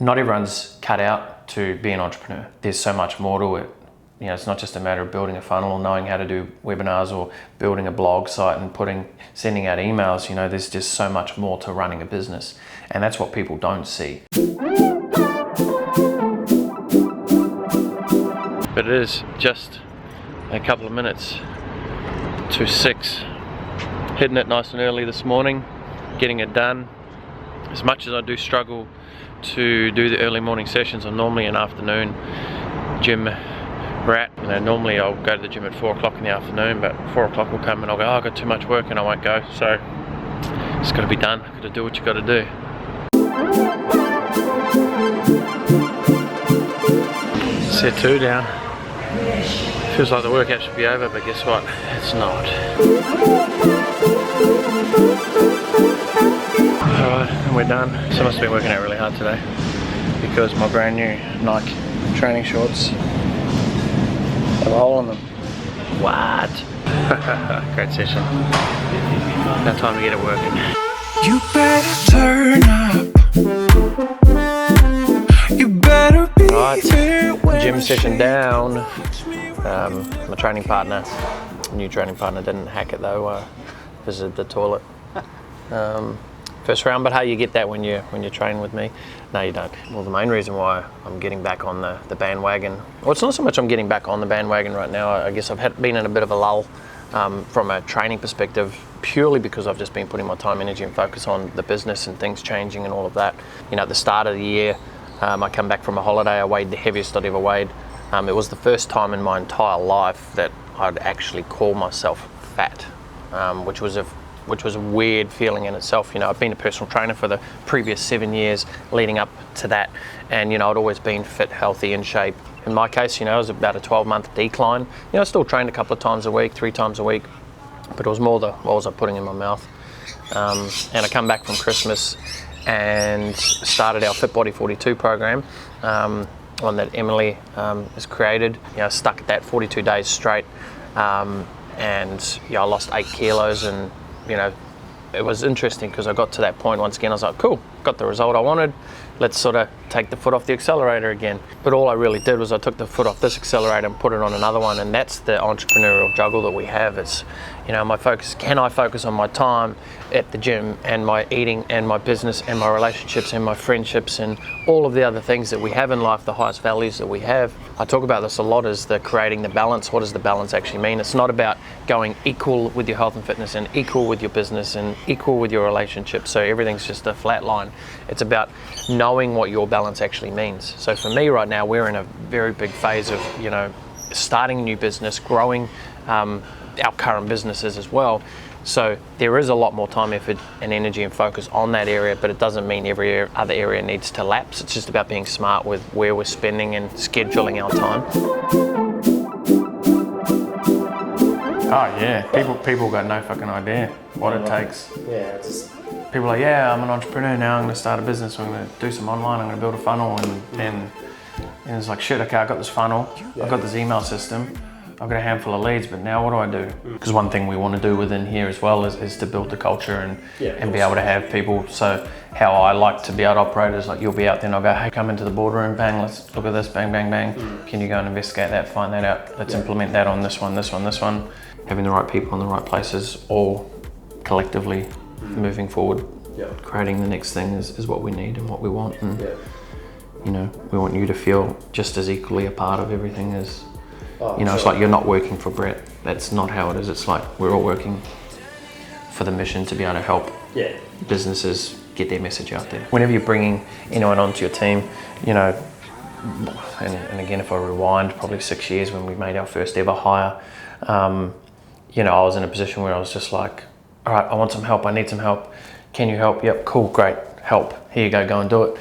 not everyone's cut out to be an entrepreneur. There's so much more to it. You know, it's not just a matter of building a funnel or knowing how to do webinars or building a blog site and sending out emails. You know, there's just so much more to running a business, and that's what people don't see. But it is just a couple of minutes to 6. Hitting it nice and early this morning, getting it done. As much as I do struggle to do the early morning sessions, I'm normally an afternoon gym rat. You know, normally I'll go to the gym at 4 o'clock in the afternoon, but 4 o'clock will come and I'll go, oh, I've got too much work, and I won't go. So it's got to be done. Got to do what you got to do. Set 2 down. Feels like the workout should be over, but guess what? It's not. Alright, and we're done. So I must have been working out really hard today because my brand new Nike training shorts have a hole in them. What? Great session. Now time to get it working. You better turn up. You better be right. Gym session down. My training partner, new training partner, didn't hack it though. Visited the toilet. First round, but hey, you get that when you train with me. No, you don't. Well, the main reason why I'm getting back on the bandwagon, well, it's not so much I'm getting back on the bandwagon right now. I guess I've been in a bit of a lull from a training perspective, purely because I've just been putting my time, energy, and focus on the business and things changing and all of that. You know, at the start of the year, I come back from a holiday. I weighed the heaviest I'd ever weighed. It was the first time in my entire life that I'd actually call myself fat, which was a weird feeling in itself. You know, I've been a personal trainer for the previous 7 years leading up to that, and you know, I'd always been fit, healthy, in shape. In my case, you know, it was about a 12-month decline. You know, I still trained a couple of times a week, 3 times a week, but it was more what was I putting in my mouth. And I come back from Christmas and started our Fit Body 42 program, one that Emily has created. You know, stuck at that 42 days straight, and yeah, I lost 8 kilos, and you know, it was interesting because I got to that point once again. I was like, cool, got the result I wanted. Let's sort of take the foot off the accelerator again. But all I really did was I took the foot off this accelerator and put it on another one, and that's the entrepreneurial juggle that we have. It's, you know, my focus, can I focus on my time at the gym and my eating and my business and my relationships and my friendships and all of the other things that we have in life, the highest values that we have. I talk about this a lot, is the creating the balance. What does the balance actually mean? It's not about going equal with your health and fitness and equal with your business and equal with your relationships, so everything's just a flat line. It's about knowing what your balance actually means. So for me right now, we're in a very big phase of, you know, starting a new business, growing our current businesses as well. So there is a lot more time, effort and energy and focus on that area, but it doesn't mean every other area needs to lapse. It's just about being smart with where we're spending and scheduling our time. Oh yeah, people got no fucking idea what it takes. Yeah, just people are like, yeah, I'm an entrepreneur now, I'm gonna start a business, I'm gonna do some online, I'm gonna build a funnel, and it's like, shit, okay, I got this funnel, I've got this email system, I've got a handful of leads, but now what do I do? Because one thing we want to do within here as well is to build the culture and be able to have people. So how I like to be able to operate is like, you'll be out there and I'll go, hey, come into the boardroom, bang, let's look at this, bang, bang, bang. Can you go and investigate that, find that out, let's implement that on this one, this one, this one. Having the right people in the right places, all collectively moving forward, creating the next thing is what we need and what we want. And you know, we want you to feel just as equally a part of everything as, you know, it's like you're not working for Brett. That's not how it is. It's like we're all working for the mission to be able to help businesses get their message out there. Whenever you're bringing anyone onto your team, you know, and again, if I rewind probably 6 years when we made our first ever hire, you know, I was in a position where I was just like, all right, I want some help, I need some help. Can you help? Yep, cool, great, help. Here you go and do it.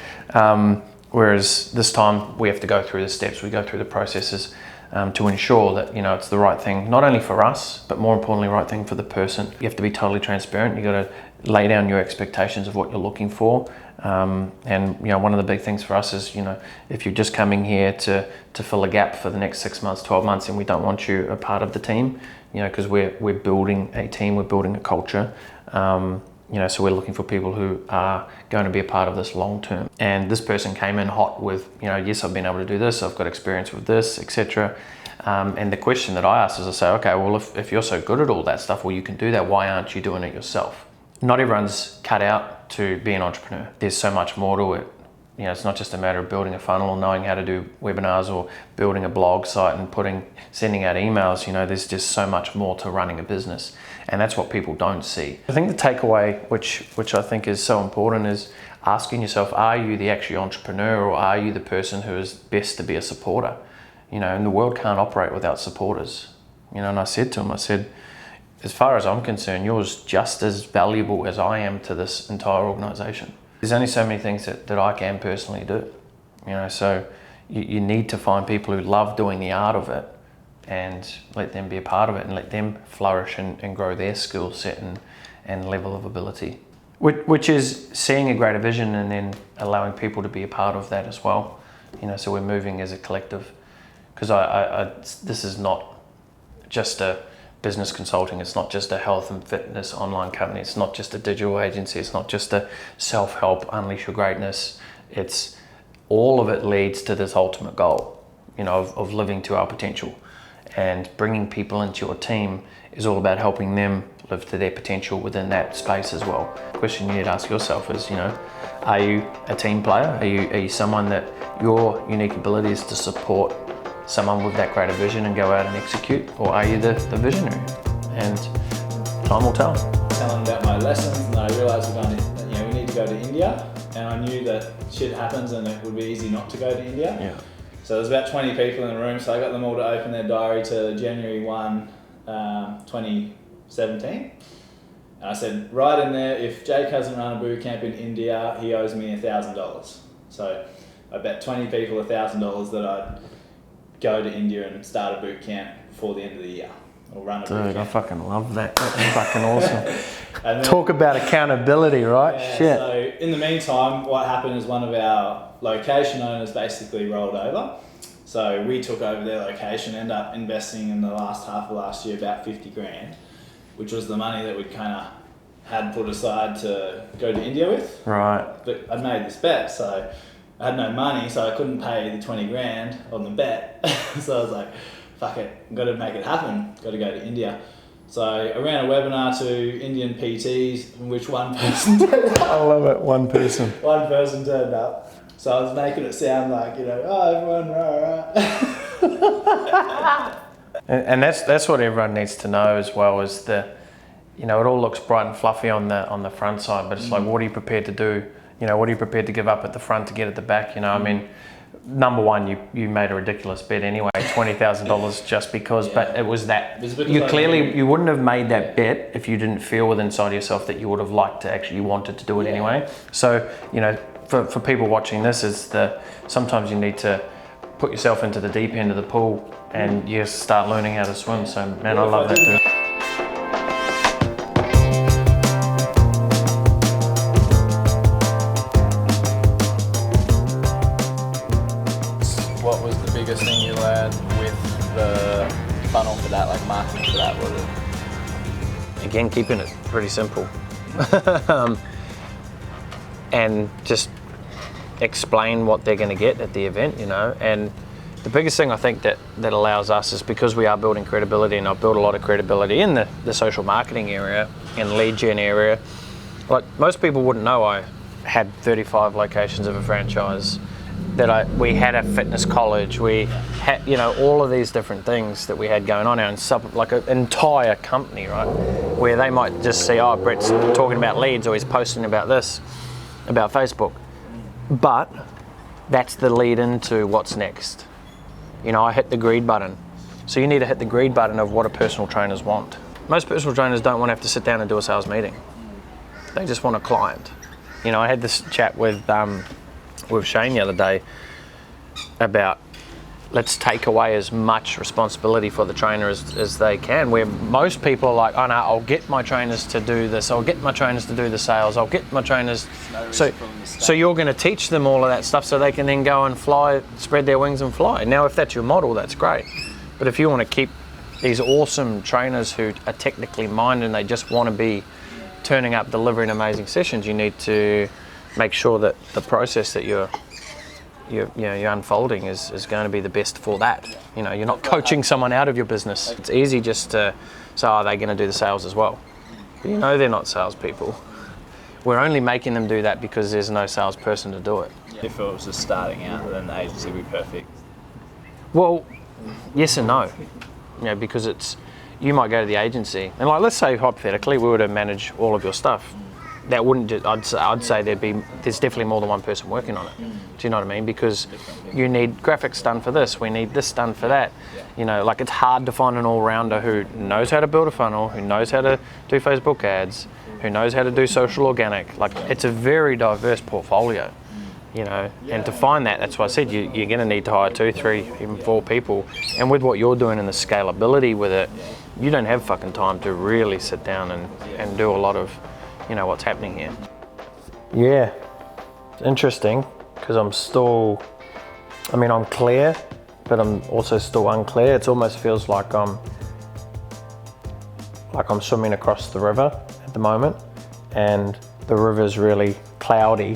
Whereas this time we have to go through the steps, we go through the processes to ensure that, you know, it's the right thing, not only for us, but more importantly, right thing for the person. You have to be totally transparent. You got to lay down your expectations of what you're looking for. And, you know, one of the big things for us is, you know, if you're just coming here to fill a gap for the next 6 months, 12 months, and we don't want you a part of the team, you know, because we're building a team, we're building a culture. So we're looking for people who are going to be a part of this long term. And this person came in hot with, yes, I've been able to do this, I've got experience with this, etc. And the question that I ask is I say, okay, well, if you're so good at all that stuff, well, you can do that, why aren't you doing it yourself? Not everyone's cut out to be an entrepreneur. There's so much more to it. It's not just a matter of building a funnel or knowing how to do webinars or building a blog site and sending out emails. There's just so much more to running a business. And that's what people don't see. I think the takeaway, which I think is so important, is asking yourself, are you the actual entrepreneur, or are you the person who is best to be a supporter? And the world can't operate without supporters. And I said to him, as far as I'm concerned, you're just as valuable as I am to this entire organization. There's only so many things that I can personally do. So you need to find people who love doing the art of it and let them be a part of it and let them flourish and grow their skill set and level of ability. Which is seeing a greater vision and then allowing people to be a part of that as well. So we're moving as a collective. Because this is not just a business consulting, it's not just a health and fitness online company, it's not just a digital agency, it's not just a self-help, unleash your greatness. It's all of it leads to this ultimate goal, of living to our potential. And bringing people into your team is all about helping them live to their potential within that space as well. The question you need to ask yourself is, are you a team player? Are you someone that your unique ability is to support someone with that greater vision and go out and execute, or are you the visionary? And time will tell. Telling about my lessons, and I realised we need to go to India, and I knew that shit happens and it would be easy not to go to India. Yeah. So there's about 20 people in the room, so I got them all to open their diary to January 1, 2017. And I said, right in there, if Jake hasn't run a boot camp in India, he owes me $1,000. So I bet 20 people $1,000 that I'd go to India and start a boot camp before the end of the year, or run a boot camp. Dude, I fucking love that. That's fucking awesome. And then, talk about accountability, right? Yeah, shit. So in the meantime, what happened is one of our location owners basically rolled over. So we took over their location, ended up investing in the last half of last year about 50 grand, which was the money that we kind of had put aside to go to India with. Right. But I'd made this bet, so I had no money, so I couldn't pay the 20 grand on the bet. So I was like, fuck it, I've got to make it happen, got to go to India. So I ran a webinar to Indian PTs, in which one person turned up. I love it, one person. One person turned up. So I was making it sound like, everyone, right. And that's what everyone needs to know as well, is it all looks bright and fluffy on the front side, but it's like, what are you prepared to do? What are you prepared to give up at the front to get at the back? Number one, you made a ridiculous bet anyway, $20,000 just because, yeah. But it was that. You wouldn't have made that bet if you didn't feel within inside yourself that you would have liked to you wanted to do it anyway. So, for people watching this, sometimes you need to put yourself into the deep end of the pool and you start learning how to swim. So, man, I love that dude. What was the biggest thing you learned with the funnel for that, like marketing for that? Was it? Again, keeping it pretty simple. And just explain what they're going to get at the event, and the biggest thing I think that allows us is because we are building credibility, and I've built a lot of credibility in the social marketing area and lead gen area. Like, most people wouldn't know I had 35 locations of a franchise, that we had a fitness college, we had, all of these different things that we had going on now, and like an entire company, right? Where they might just see, oh, Brett's talking about leads, or he's posting about this, about Facebook. But that's the lead into what's next. I hit the greed button. So you need to hit the greed button of what a personal trainers want. Most personal trainers don't want to have to sit down and do a sales meeting. They just want a client. I had this chat with Shane the other day about, let's take away as much responsibility for the trainer as they can, where most people are like, oh no, I'll get my trainers to do this, I'll get my trainers to do the sales, I'll get my trainers. So you're going to teach them all of that stuff so they can then go and fly, spread their wings and fly. Now, if that's your model, that's great. But if you want to keep these awesome trainers who are technically minded and they just want to be turning up, delivering amazing sessions, you need to make sure that the process that you're unfolding is going to be the best for that. You know, you're not coaching someone out of your business. It's easy just to say, are they going to do the sales as well? But you know they're not salespeople. We're only making them do that because there's no salesperson to do it. If it was just starting out, then the agency would be perfect. Well, yes and no. You know, because you might go to the agency and, like, let's say hypothetically we were to manage all of your stuff. That wouldn't I'd say there's definitely more than one person working on it. Do you know what I mean? Because you need graphics done for this, we need this done for that. You know, like, it's hard to find an all-rounder who knows how to build a funnel, who knows how to do Facebook ads, who knows how to do social organic. Like, it's a very diverse portfolio, you know, and to find that's why I said you're going to need to hire 2, 3, even 4 people. And with what you're doing and the scalability with it, you don't have fucking time to really sit down and do a lot of, you know, what's happening here. Yeah, it's interesting because I'm clear, but I'm also still unclear. It almost feels like I'm swimming across the river at the moment, and the river's really cloudy.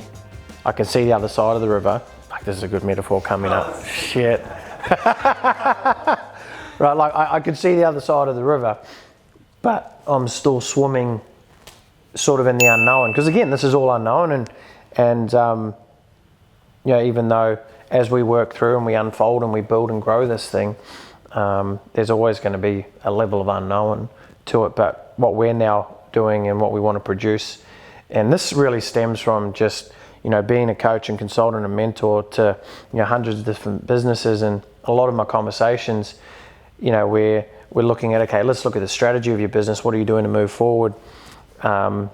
I can see the other side of the river. Like, this is a good metaphor coming up. Shit. Right, like I could see the other side of the river, but I'm still swimming sort of in the unknown, because again, this is all unknown, and you know, even though as we work through and we unfold and we build and grow this thing, there's always going to be a level of unknown to it. But what we're now doing and what we want to produce, and this really stems from just, you know, being a coach and consultant and mentor to, you know, hundreds of different businesses, and a lot of my conversations, you know, we're looking at, okay, let's look at the strategy of your business. What are you doing to move forward? And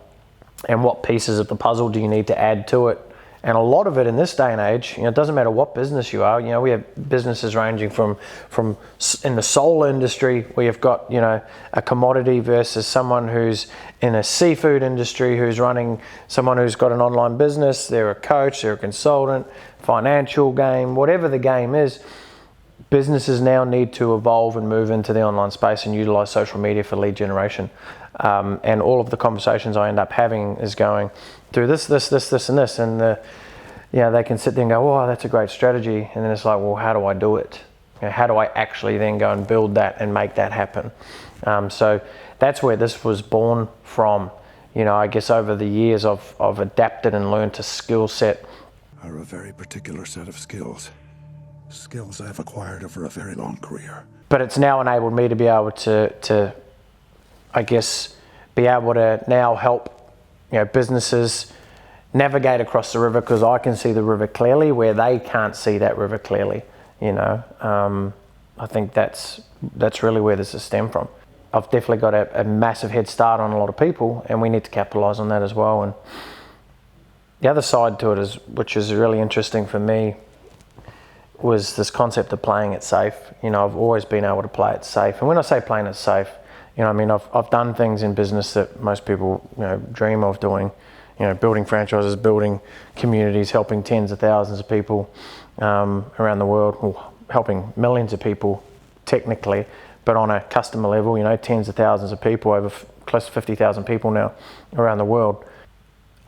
what pieces of the puzzle do you need to add to it? And a lot of it in this day and age, you know, it doesn't matter what business you are. You know, we have businesses ranging from in the solar industry, where you've got, you know, a commodity versus someone who's in a seafood industry, who's running, someone who's got an online business, they're a coach, they're a consultant, financial game, whatever the game is. Businesses now need to evolve and move into the online space and utilize social media for lead generation. And all of the conversations I end up having is going through this, and this. And you know, they can sit there and go, oh, that's a great strategy. And then it's like, well, how do I do it? You know, how do I actually then go and build that and make that happen? So that's where this was born from. You know, I guess over the years I've adapted and learned a skill set. Are a very particular set of skills I've acquired over a very long career. But it's now enabled me to be able to I guess, be able to now help, you know, businesses navigate across the river, because I can see the river clearly where they can't see that river clearly. You know, I think that's really where this has stemmed from. I've definitely got a massive head start on a lot of people, and we need to capitalize on that as well. And the other side to it which is really interesting for me, was this concept of playing it safe. You know, I've always been able to play it safe. And when I say playing it safe, you know, I mean, I've done things in business that most people, you know, dream of doing. You know, building franchises, building communities, helping tens of thousands of people around the world, or helping millions of people technically, but on a customer level, you know, tens of thousands of people, over close to 50,000 people now around the world.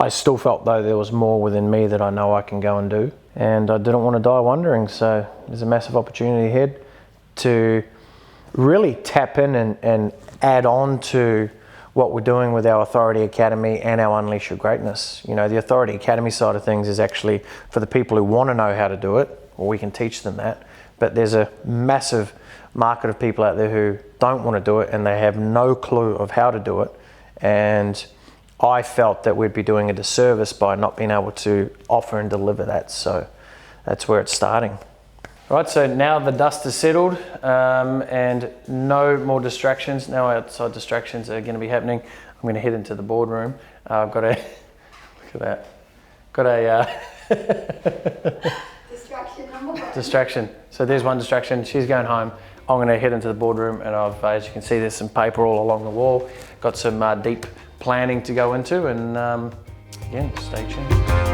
I still felt though there was more within me that I know I can go and do, and I didn't want to die wondering. So there's a massive opportunity ahead to really tap in and add on to what we're doing with our Authority Academy and our Unleash Your Greatness. You know, the Authority Academy side of things is actually for the people who want to know how to do it, or we can teach them that. But there's a massive market of people out there who don't want to do it, and they have no clue of how to do it. And I felt that we'd be doing a disservice by not being able to offer and deliver that. So that's where it's starting. Right, so now the dust has settled and no more distractions. No outside distractions are going to be happening. I'm going to head into the boardroom. I've got a, look at that, got a distraction number one. Distraction. So there's one distraction. She's going home. I'm going to head into the boardroom, and as you can see, there's some paper all along the wall. Got some deep planning to go into, and again, stay tuned.